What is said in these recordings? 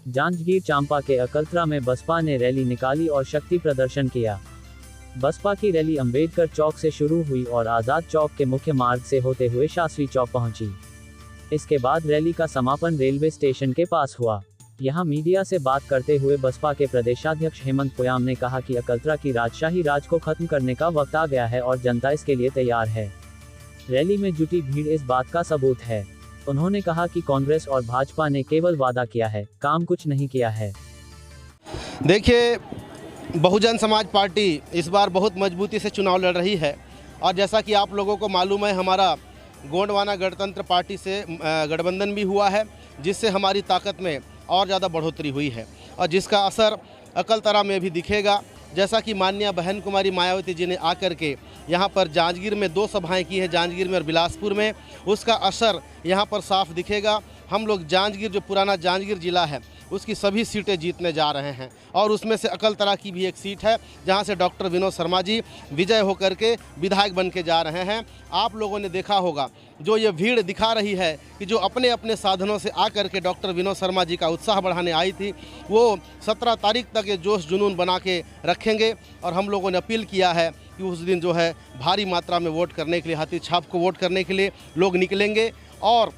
जांजगीर चांपा के अकलतरा में बसपा ने रैली निकाली और शक्ति प्रदर्शन किया। बसपा की रैली अंबेडकर चौक से शुरू हुई और आजाद चौक के मुख्य मार्ग से होते हुए शास्त्री चौक पहुंची। इसके बाद रैली का समापन रेलवे स्टेशन के पास हुआ। यहां मीडिया से बात करते हुए बसपा के प्रदेशाध्यक्ष हेमंत पोयाम ने कहा कि अकलतरा की राजशाही राज को खत्म करने का वक्त आ गया है और जनता इसके लिए तैयार है। रैली में जुटी भीड़ इस बात का सबूत है। उन्होंने कहा कि कांग्रेस और भाजपा ने केवल वादा किया है, काम कुछ नहीं किया है। देखिए, बहुजन समाज पार्टी इस बार बहुत मजबूती से चुनाव लड़ रही है और जैसा कि आप लोगों को मालूम है, हमारा गोंडवाना गणतंत्र पार्टी से गठबंधन भी हुआ है, जिससे हमारी ताकत में और ज़्यादा बढ़ोतरी हुई है और जिसका असर अकलतरा में भी दिखेगा। जैसा कि माननीय बहन कुमारी मायावती जी ने आकर के यहाँ पर जांजगीर में 2 सभाएं की है, जांजगीर में और बिलासपुर में, उसका असर यहाँ पर साफ दिखेगा। हम लोग जांजगीर, जो पुराना जांजगीर ज़िला है, उसकी सभी सीटें जीतने जा रहे हैं और उसमें से अकलतरा की भी एक सीट है जहां से डॉक्टर विनोद शर्मा जी विजय होकर के विधायक बन के जा रहे हैं। आप लोगों ने देखा होगा, जो ये भीड़ दिखा रही है कि जो अपने अपने साधनों से आकर के डॉक्टर विनोद शर्मा जी का उत्साह बढ़ाने आई थी, वो 17 तारीख तक ये जोश जुनून बना के रखेंगे और हम लोगों ने अपील किया है कि उस दिन जो है भारी मात्रा में वोट करने के लिए, हाथी छाप को वोट करने के लिए लोग निकलेंगे। और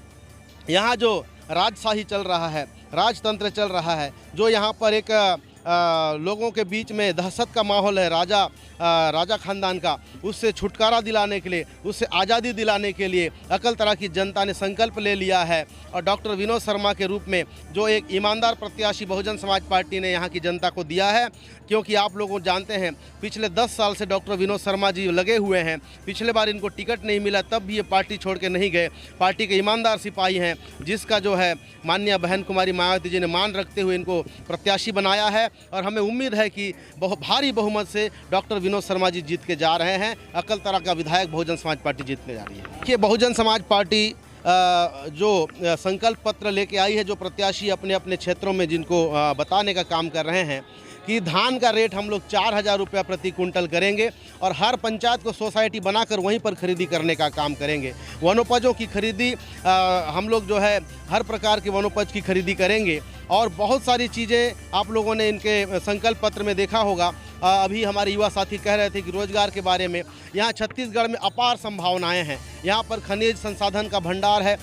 यहाँ जो राजशाही चल रहा है, राजतंत्र चल रहा है, जो यहाँ पर एक लोगों के बीच में दहशत का माहौल है राजा खानदान का, उससे छुटकारा दिलाने के लिए, उससे आज़ादी दिलाने के लिए अकलतरा की जनता ने संकल्प ले लिया है और डॉक्टर विनोद शर्मा के रूप में जो एक ईमानदार प्रत्याशी बहुजन समाज पार्टी ने यहाँ की जनता को दिया है। क्योंकि आप लोग जानते हैं, पिछले 10 साल से डॉक्टर विनोद शर्मा जी लगे हुए हैं। पिछले बार इनको टिकट नहीं मिला, तब भी ये पार्टी छोड़ के नहीं गए। पार्टी के ईमानदार सिपाही हैं, जिसका जो है माननीय बहन कुमारी मायावती जी ने मान रखते हुए इनको प्रत्याशी बनाया है और हमें उम्मीद है कि बहुत भारी बहुमत से डॉक्टर विनोद शर्मा जी जीत के जा रहे हैं। अकलतरा का विधायक बहुजन समाज पार्टी जीतने जा रही है। कि बहुजन समाज पार्टी जो संकल्प पत्र लेके आई है, जो प्रत्याशी अपने अपने क्षेत्रों में जिनको बताने का काम कर रहे हैं कि धान का रेट हम लोग 4,000 रुपया प्रति कुंटल करेंगे और हर पंचायत को सोसाइटी बनाकर वहीं पर खरीदी करने का काम करेंगे। वनोपजों की खरीदी हम लोग जो है हर प्रकार के वनोपज की खरीदी करेंगे और बहुत सारी चीज़ें आप लोगों ने इनके संकल्प पत्र में देखा होगा। अभी हमारे युवा साथी कह रहे थे कि रोजगार के बारे में, यहाँ छत्तीसगढ़ में अपार संभावनाएं हैं। यहाँ पर खनिज संसाधन का भंडार है।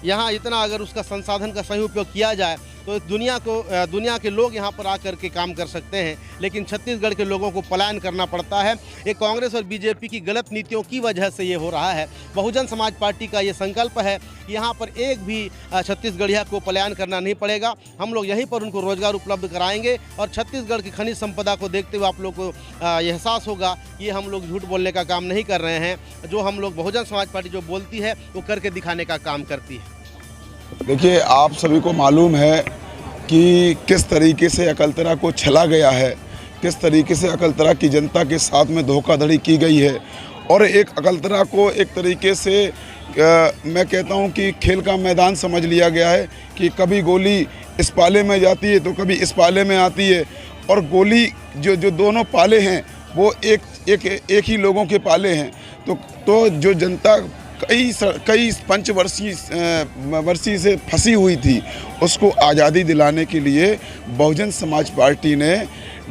यहाँ इतना अगर उसका संसाधन का सही उपयोग किया जाए तो दुनिया के लोग यहाँ पर आकर के काम कर सकते हैं, लेकिन छत्तीसगढ़ के लोगों को पलायन करना पड़ता है। ये कांग्रेस और बीजेपी की गलत नीतियों की वजह से ये हो रहा है। बहुजन समाज पार्टी का ये संकल्प है कि यहाँ पर एक भी छत्तीसगढ़िया को पलायन करना नहीं पड़ेगा। हम लोग यहीं पर उनको रोजगार उपलब्ध कराएंगे और छत्तीसगढ़ की खनिज संपदा को देखते हुए आप लोग को ये एहसास होगा ये हम लोग झूठ बोलने का काम नहीं कर रहे हैं। जो हम लोग बहुजन समाज पार्टी जो बोलती है वो करके दिखाने का काम करती है। देखिए, आप सभी को मालूम है कि किस तरीके से अकलतरा को छला गया है, किस तरीके से अकलतरा की जनता के साथ में धोखाधड़ी की गई है और एक अकलतरा को एक तरीके से मैं कहता हूं कि खेल का मैदान समझ लिया गया है कि कभी गोली इस पाले में जाती है तो कभी इस पाले में आती है और गोली जो दोनों पाले हैं वो एक ही लोगों के पाले हैं। तो जो जनता कई पंचवर्षीय से फंसी हुई थी, उसको आज़ादी दिलाने के लिए बहुजन समाज पार्टी ने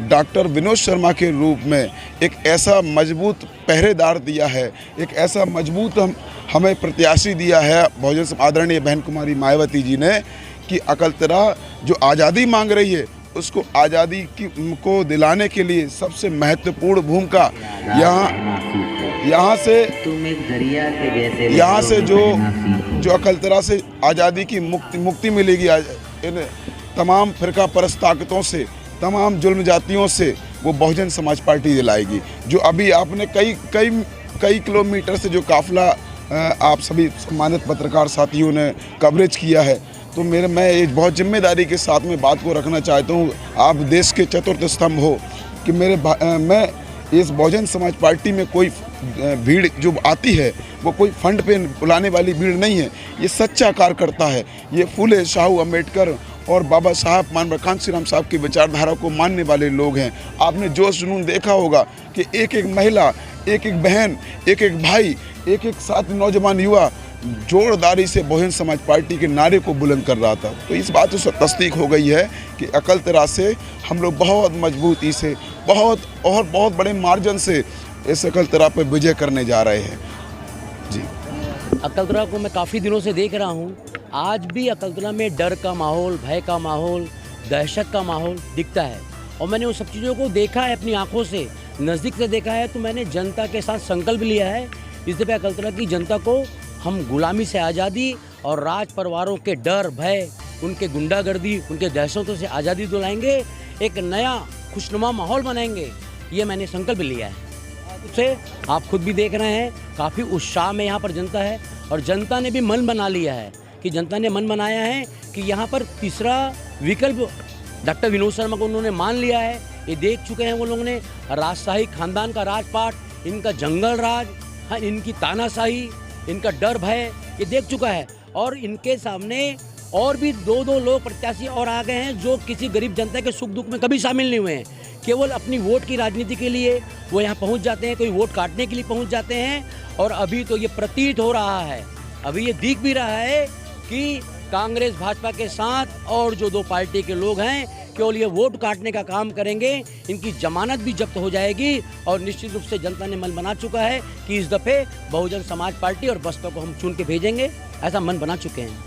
डॉक्टर विनोद शर्मा के रूप में एक ऐसा मजबूत पहरेदार दिया है, एक ऐसा मजबूत हमें प्रत्याशी दिया है बहुजन आदरणीय बहन कुमारी मायावती जी ने कि अकलतरा जो आज़ादी मांग रही है उसको आज़ादी को दिलाने के लिए सबसे महत्वपूर्ण भूमिका यहाँ से जो अकलतरा से आज़ादी की मुक्ति मिलेगी, इन तमाम फिरका परस्त ताकतों से, तमाम जुल्म जातियों से वो बहुजन समाज पार्टी दिलाएगी। जो अभी आपने कई किलोमीटर से जो काफिला आप सभी सम्मानित पत्रकार साथियों ने कवरेज किया है, तो मैं एक बहुत जिम्मेदारी के साथ में बात को रखना चाहता हूँ। आप देश के चतुर्थ स्तंभ हो कि मैं इस बहुजन समाज पार्टी में कोई भीड़ जो आती है वो कोई फंड पे बुलाने वाली भीड़ नहीं है। ये सच्चा कार्यकर्ता है। ये फूले शाहू अम्बेडकर और बाबा साहब मानव कांशी राम साहब की विचारधारा को मानने वाले लोग हैं। आपने जोश जुनून देखा होगा कि एक एक महिला, एक एक बहन, एक एक भाई, एक एक साथ नौजवान युवा जोरदारी से बहुजन समाज पार्टी के नारे को बुलंद कर रहा था। तो इस बात से तस्दीक हो गई है कि अकलतरा से हम लोग बहुत मजबूती से, बहुत बड़े मार्जिन से इस अकलतरा पर विजय करने जा रहे हैं। जी, अकलतरा को मैं काफ़ी दिनों से देख रहा हूँ। आज भी अकलतरा में डर का माहौल, भय का माहौल, दहशत का माहौल दिखता है और मैंने उन सब चीज़ों को देखा है, अपनी आंखों से नज़दीक से देखा है। तो मैंने जनता के साथ संकल्प लिया है इस दफ़े अकलतरा की जनता को हम गुलामी से आज़ादी और राज परिवारों के डर, भय, उनके गुंडागर्दी, उनके दहशतों से आज़ादी दिलाएंगे, एक नया खुशनुमा माहौल बनाएंगे। ये मैंने संकल्प लिया है। उससे आप खुद भी देख रहे हैं काफ़ी उत्साह में यहाँ पर जनता है और जनता ने भी मन बना लिया है कि जनता ने मन बनाया है कि यहाँ पर तीसरा विकल्प डॉक्टर विनोद शर्मा को उन्होंने मान लिया है। ये देख चुके हैं वो लोगों ने राजशाही खानदान का राजपाट, इनका जंगल राज, हाँ, इनकी तानाशाही, इनका डर भय, ये देख चुका है। और इनके सामने और भी दो लोग प्रत्याशी और आ गए हैं जो किसी गरीब जनता के सुख दुख में कभी शामिल नहीं हुए हैं। केवल अपनी वोट की राजनीति के लिए वो यहाँ पहुँच जाते हैं, कोई वोट काटने के लिए पहुँच जाते हैं। और अभी तो ये प्रतीत हो रहा है, अभी ये दिख भी रहा है कि कांग्रेस भाजपा के साथ और जो दो पार्टी के लोग हैं केवल ये वोट काटने का काम करेंगे। इनकी जमानत भी जब्त हो जाएगी और निश्चित रूप से जनता ने मन बना चुका है कि इस दफ़े बहुजन समाज पार्टी और बसपा को हम चुन के भेजेंगे, ऐसा मन बना चुके हैं।